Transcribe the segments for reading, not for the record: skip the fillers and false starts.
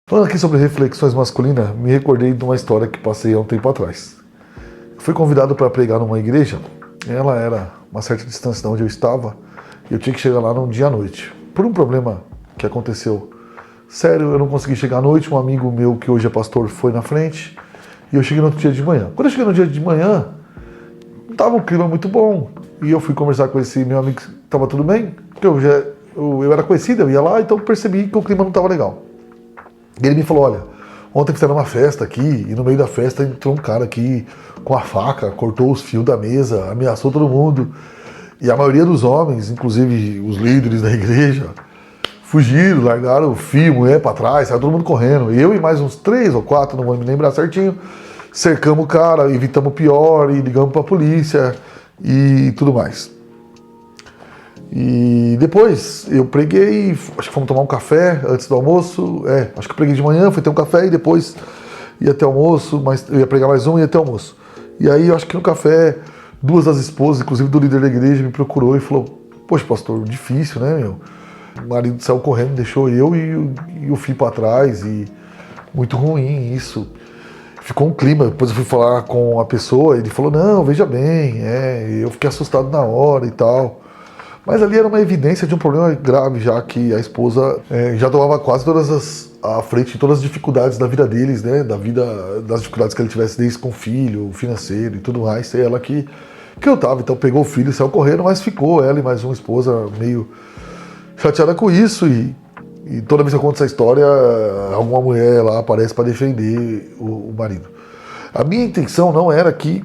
Falando aqui sobre reflexões masculinas, me recordei de uma história que passei há um tempo atrás. Fui convidado para pregar numa igreja, ela era uma certa distância de onde eu estava, e eu tinha que chegar lá num dia à noite. Por um problema que aconteceu sério, eu não consegui chegar à noite, um amigo meu que hoje é pastor foi na frente, e eu cheguei no outro dia de manhã. Quando eu cheguei no dia de manhã, não estava um clima muito bom, e eu fui conversar com esse meu amigo, estava tudo bem, porque eu era conhecido, eu ia lá, então percebi que o clima não estava legal. E ele me falou, olha, ontem fizeram uma festa aqui, e no meio da festa entrou um cara aqui com a faca, cortou os fios da mesa, ameaçou todo mundo. E a maioria dos homens, inclusive os líderes da igreja, fugiram, largaram o fio, mulher pra trás, saiu todo mundo correndo. Eu e mais uns 3 ou 4, não vou me lembrar certinho, cercamos o cara, evitamos o pior, e ligamos pra polícia e tudo mais. E depois eu preguei, acho que fomos tomar um café antes do almoço. Acho que eu preguei de manhã, fui ter um café e depois ia até almoço, mas eu ia pregar mais um e ia até almoço. E aí eu acho que no café, 2 das esposas, inclusive do líder da igreja, me procurou e falou, poxa pastor, difícil, né, meu? O marido saiu correndo, deixou eu e o filho para trás, e muito ruim isso. Ficou um clima, depois eu fui falar com a pessoa, ele falou, não, veja bem, eu fiquei assustado na hora e tal. Mas ali era uma evidência de um problema grave, já que a esposa já tomava quase à frente de todas as dificuldades da vida deles, né? Das dificuldades que ele tivesse desde com o filho, financeiro e tudo mais. E ela que eu tava, então pegou o filho e saiu correndo, mas ficou ela e mais uma esposa meio chateada com isso. E toda vez que conta essa história, alguma mulher lá aparece para defender o marido. A minha intenção não era que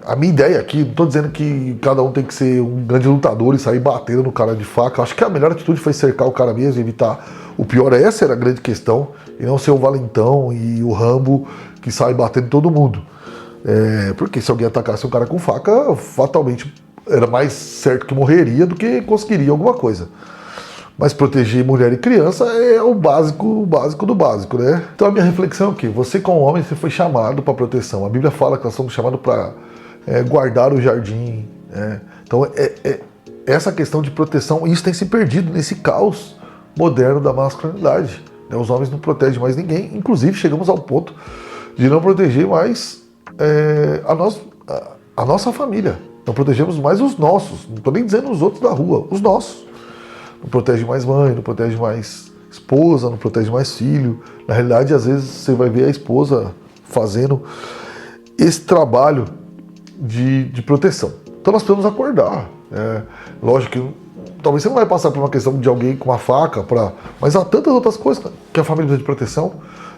a minha ideia aqui, não estou dizendo que cada um tem que ser um grande lutador e sair batendo no cara de faca. Acho que a melhor atitude foi cercar o cara mesmo e evitar o pior. Essa era a grande questão, e não ser o valentão e o Rambo que sai batendo em todo mundo. Porque se alguém atacasse um cara com faca, fatalmente era mais certo que morreria do que conseguiria alguma coisa. Mas proteger mulher e criança é o básico do básico, né? Então a minha reflexão é que você como homem, você foi chamado para proteção. A Bíblia fala que nós somos chamados para guardar o jardim. Então essa questão de proteção, isso tem se perdido nesse caos moderno da masculinidade. Os homens não protegem mais ninguém, inclusive chegamos ao ponto de não proteger mais a nossa família. Não protegemos mais os nossos, não estou nem dizendo os outros da rua, os nossos. Não protege mais mãe, não protege mais esposa, não protege mais filho. Na realidade, às vezes, você vai ver a esposa fazendo esse trabalho de proteção. Então nós precisamos acordar. Lógico que talvez você não vai passar por uma questão de alguém com uma faca, mas há tantas outras coisas que a família precisa de proteção.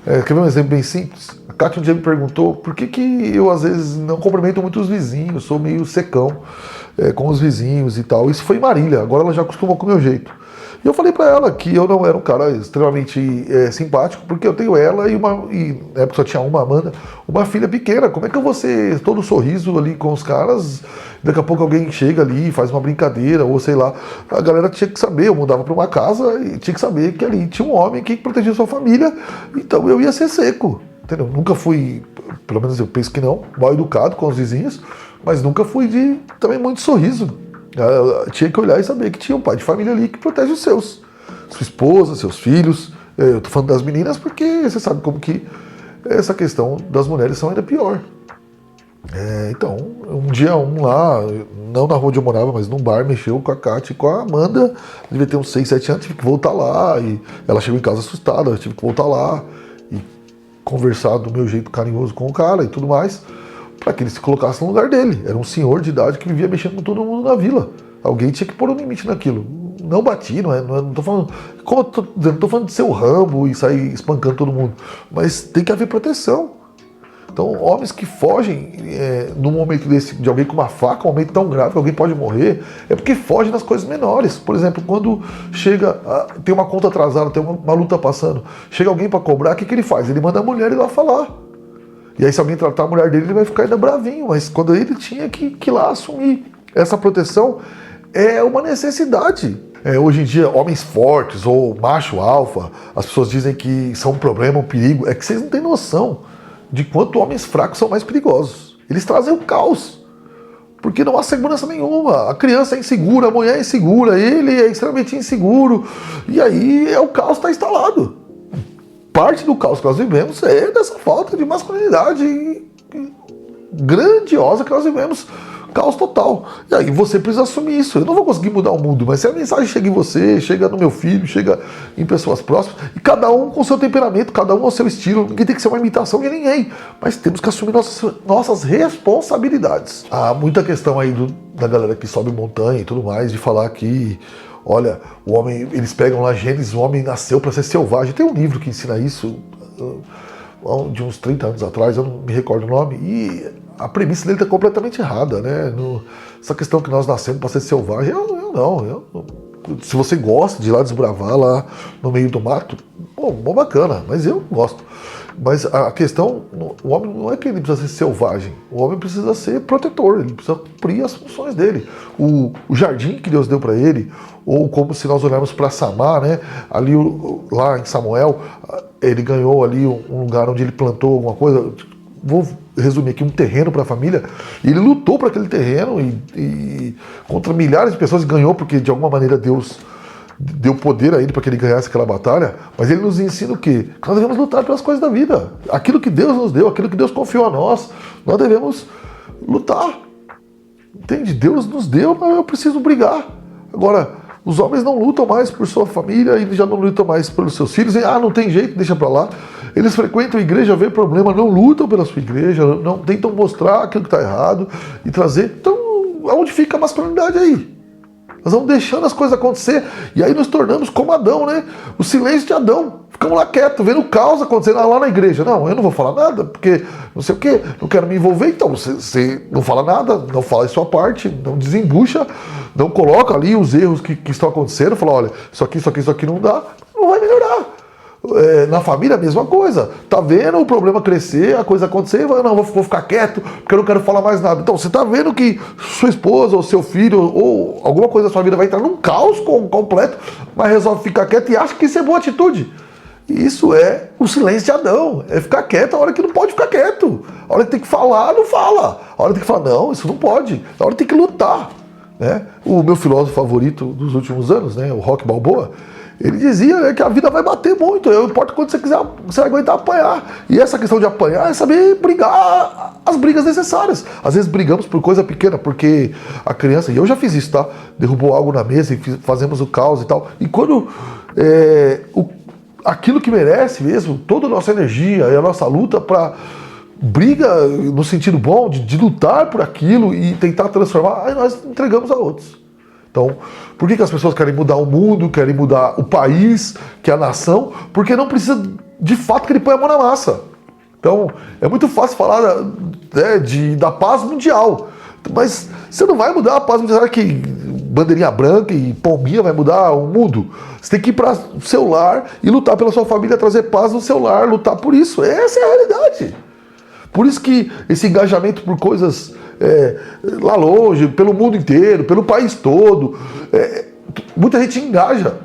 Quer ver um exemplo bem simples? A Kátia um dia me perguntou por que eu às vezes não cumprimento muito os vizinhos, sou meio secão com os vizinhos e tal. Isso foi em Marília, agora ela já acostumou com o meu jeito. E eu falei pra ela que eu não era um cara extremamente simpático, porque eu tenho ela e na época só tinha uma, Amanda, uma filha pequena. Como é que eu vou ser todo sorriso ali com os caras? Daqui a pouco alguém chega ali e faz uma brincadeira, ou sei lá. A galera tinha que saber, eu mudava pra uma casa e tinha que saber que ali tinha um homem que protegia sua família, então eu ia ser seco. Entendeu? Nunca fui, pelo menos eu penso que não, mal educado com os vizinhos, mas nunca fui também muito sorriso. Eu tinha que olhar e saber que tinha um pai de família ali que protege os seus. Sua esposa, seus filhos. Eu tô falando das meninas porque você sabe como que essa questão das mulheres são ainda pior. Então, um dia lá, não na rua onde eu morava, mas num bar, mexeu com a Kátia e com a Amanda. Devia ter uns 6, 7 anos, tive que voltar lá. E ela chegou em casa assustada, eu tive que voltar lá e conversar do meu jeito carinhoso com o cara e tudo mais, para que ele se colocasse no lugar dele. Era um senhor de idade que vivia mexendo com todo mundo na vila. Alguém tinha que pôr um limite naquilo. Não bati, não tô falando, como eu tô dizendo, não tô falando de ser o Rambo e sair espancando todo mundo, mas tem que haver proteção. Então, homens que fogem num momento desse, de alguém com uma faca, um momento tão grave que alguém pode morrer, é porque fogem nas coisas menores. Por exemplo, quando tem uma conta atrasada, tem uma luta passando, chega alguém para cobrar, o que ele faz? Ele manda a mulher ir lá falar. E aí se alguém tratar a mulher dele, ele vai ficar ainda bravinho, mas quando ele tinha que ir lá assumir essa proteção, é uma necessidade. Hoje em dia, homens fortes ou macho alfa, as pessoas dizem que são um problema, um perigo. É que vocês não têm noção de quanto homens fracos são mais perigosos. Eles trazem o caos, porque não há segurança nenhuma. A criança é insegura, a mulher é insegura, ele é extremamente inseguro, e aí o caos está instalado. parte do caos que nós vivemos é dessa falta de masculinidade grandiosa que nós vivemos. Caos total. E aí você precisa assumir isso. Eu não vou conseguir mudar o mundo, mas se a mensagem chega em você, chega no meu filho, chega em pessoas próximas, e cada um com seu temperamento, cada um ao seu estilo, ninguém tem que ser uma imitação de ninguém, mas temos que assumir nossas responsabilidades. Há muita questão aí da galera que sobe montanha e tudo mais, de falar que, olha, o homem, eles pegam lá Gênesis, o homem nasceu para ser selvagem. Tem um livro que ensina isso, de uns 30 anos atrás, eu não me recordo o nome, e a premissa dele está completamente errada, né? Essa questão que nós nascemos para ser selvagem, eu não. Se você gosta de ir lá desbravar lá no meio do mato, bom, bacana, mas eu gosto. Mas a questão, o homem não é que ele precisa ser selvagem, o homem precisa ser protetor, ele precisa cumprir as funções dele. O jardim que Deus deu para ele, ou como se nós olharmos para Samar, né? Ali lá em Samuel, ele ganhou ali um lugar onde ele plantou alguma coisa. Vou resumir aqui, um terreno para a família, e ele lutou para aquele terreno e contra milhares de pessoas, ganhou porque de alguma maneira Deus deu poder a ele para que ele ganhasse aquela batalha. Mas ele nos ensina o quê? Que nós devemos lutar pelas coisas da vida, aquilo que Deus nos deu, aquilo que Deus confiou a nós devemos lutar, entende? Deus nos deu, mas eu preciso brigar. Agora, os homens não lutam mais por sua família, eles já não lutam mais pelos seus filhos, não tem jeito, deixa para lá. Eles frequentam a igreja, vê problema, não lutam pela sua igreja, não tentam mostrar aquilo que está errado e trazer. Então, aonde fica a masculinidade aí? Nós vamos deixando as coisas acontecer e aí nos tornamos como Adão, né? O silêncio de Adão. Ficamos lá quietos, vendo o caos acontecendo lá na igreja. Não, eu não vou falar nada, porque não sei o quê, não quero me envolver. Então, você não fala nada, não fala a sua parte, não desembucha, não coloca ali os erros que estão acontecendo, fala, olha, isso aqui não dá, não vai melhorar. Na família a mesma coisa, tá vendo o problema crescer, a coisa acontecer, não, vou ficar quieto porque eu não quero falar mais nada. Então você tá vendo que sua esposa ou seu filho ou alguma coisa da sua vida vai entrar num caos completo, mas resolve ficar quieto e acha que isso é boa atitude. Isso é o silêncio de Adão, é ficar quieto a hora que não pode ficar quieto, a hora que tem que falar, não fala, a hora que tem que falar, não, isso não pode, a hora que tem que lutar, né? O meu filósofo favorito dos últimos anos, né, o Rock Balboa, ele dizia, né, que a vida vai bater muito, não importa quando você quiser, você vai aguentar apanhar. E essa questão de apanhar é saber brigar as brigas necessárias. Às vezes brigamos por coisa pequena, porque a criança, e eu já fiz isso, tá? Derrubou algo na mesa e fazemos o caos e tal. E quando aquilo que merece mesmo, toda a nossa energia e a nossa luta para briga no sentido bom, de lutar por aquilo e tentar transformar, aí nós entregamos a outros. Então, por que as pessoas querem mudar o mundo, querem mudar o país, que é a nação? Porque não precisa, de fato, que ele ponha a mão na massa. Então, é muito fácil falar da paz mundial, mas você não vai mudar a paz mundial, será que bandeirinha branca e palminha vai mudar o mundo? Você tem que ir para o seu lar e lutar pela sua família, trazer paz no seu lar, lutar por isso. Essa é a realidade. Por isso que esse engajamento por coisas lá longe, pelo mundo inteiro, pelo país todo, muita gente engaja,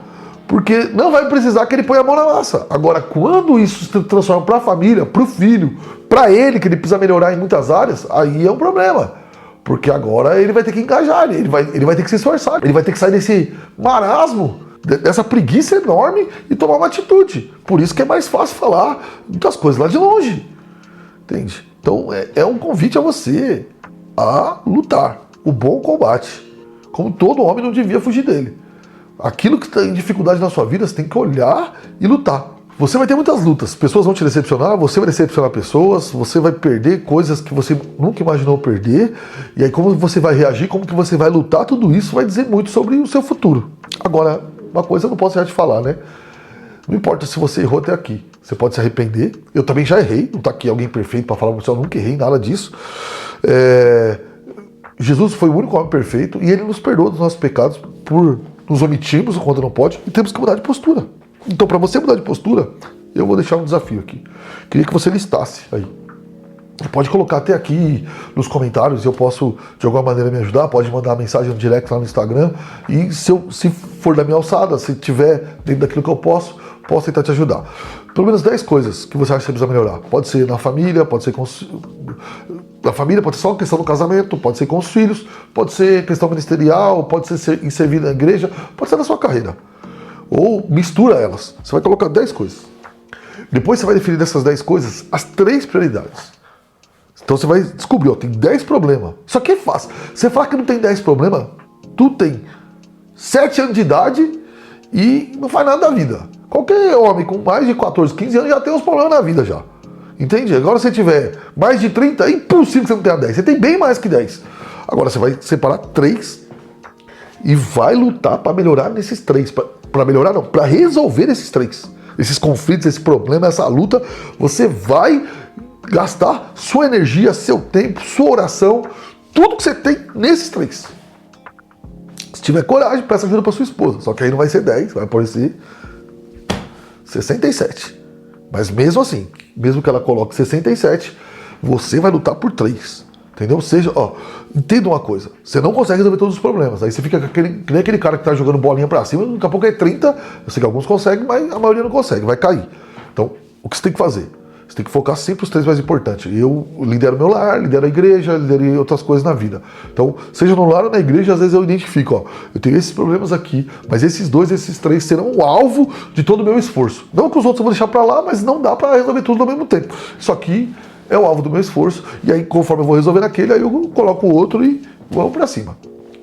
porque não vai precisar que ele ponha a mão na massa. Agora, quando isso se transforma para a família, para o filho, para ele, que ele precisa melhorar em muitas áreas, aí é um problema. Porque agora ele vai ter que engajar, ele vai ter que se esforçar, ele vai ter que sair desse marasmo, dessa preguiça enorme e tomar uma atitude. Por isso que é mais fácil falar das coisas lá de longe. Entende? Então é um convite a você a lutar o bom combate. Como todo homem não devia fugir dele. Aquilo que está em dificuldade na sua vida, você tem que olhar e lutar. Você vai ter muitas lutas, pessoas vão te decepcionar, você vai decepcionar pessoas, você vai perder coisas que você nunca imaginou perder, e aí como você vai reagir, como que você vai lutar, tudo isso vai dizer muito sobre o seu futuro. Agora, uma coisa eu não posso já te falar, né? Não importa se você errou até aqui, você pode se arrepender, eu também já errei, não está aqui alguém perfeito para falar para você, eu nunca errei, nada disso. Jesus foi o único homem perfeito e ele nos perdoa dos nossos pecados por nos omitirmos quando não pode, e temos que mudar de postura. Então, para você mudar de postura, eu vou deixar um desafio aqui. Queria que você listasse aí. Pode colocar até aqui nos comentários, eu posso de alguma maneira me ajudar, pode mandar uma mensagem no direct lá no Instagram, e se for da minha alçada, se tiver dentro daquilo que eu posso tentar te ajudar. Pelo menos 10 coisas que você acha que você precisa melhorar. Pode ser na família, pode ser na família, pode ser só questão do casamento, pode ser com os filhos, pode ser questão ministerial, pode ser em servir na igreja, pode ser na sua carreira. Ou mistura elas. Você vai colocar 10 coisas. Depois você vai definir dessas 10 coisas as 3 prioridades. Então você vai descobrir, ó, tem 10 problemas. Isso aqui é fácil. Você fala que não tem 10 problemas, tu tem 7 anos de idade e não faz nada da vida. Qualquer homem com mais de 14, 15 anos já tem uns problemas na vida já. Entende? Agora se você tiver mais de 30, é impossível que você não tenha 10. Você tem bem mais que 10. Agora você vai separar 3 e vai lutar para melhorar nesses 3. Para melhorar não, para resolver esses 3. Esses conflitos, esse problema, essa luta, você vai gastar sua energia, seu tempo, sua oração, tudo que você tem nesses 3. Se tiver coragem, peça ajuda para sua esposa. Só que aí não vai ser 10, vai aparecer 67. Mas mesmo assim, mesmo que ela coloque 67, você vai lutar por 3. Entendeu? Ou seja, ó, entenda uma coisa, você não consegue resolver todos os problemas. Aí você fica que nem aquele cara que tá jogando bolinha pra cima, daqui a pouco é 30, eu sei que alguns conseguem, mas a maioria não consegue, vai cair. Então, o que você tem que fazer? Você tem que focar sempre os 3 mais importantes. Eu lidero meu lar, lidero a igreja, lidero outras coisas na vida. Então, seja no lar ou na igreja, às vezes eu identifico, ó, eu tenho esses problemas aqui, mas esses 2, esses 3 serão o alvo de todo o meu esforço. Não que os outros eu vou deixar pra lá, mas não dá pra resolver tudo ao mesmo tempo. Isso aqui é o alvo do meu esforço, e aí conforme eu vou resolver aquele, aí eu coloco o outro e vamos pra cima.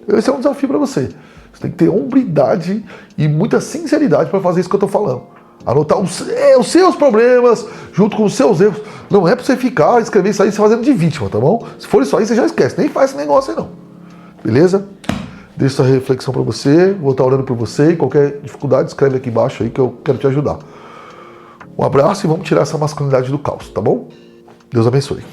Esse é um desafio pra você. Você tem que ter hombridade e muita sinceridade pra fazer isso que eu tô falando. Anotar os seus problemas junto com os seus erros. Não é pra você ficar, escrever isso aí se fazendo de vítima, tá bom? Se for isso aí, você já esquece. Nem faz esse negócio aí não. Beleza? Deixa essa reflexão pra você. Vou estar orando por você. Qualquer dificuldade, escreve aqui embaixo aí que eu quero te ajudar. Um abraço e vamos tirar essa masculinidade do caos, tá bom? Deus abençoe.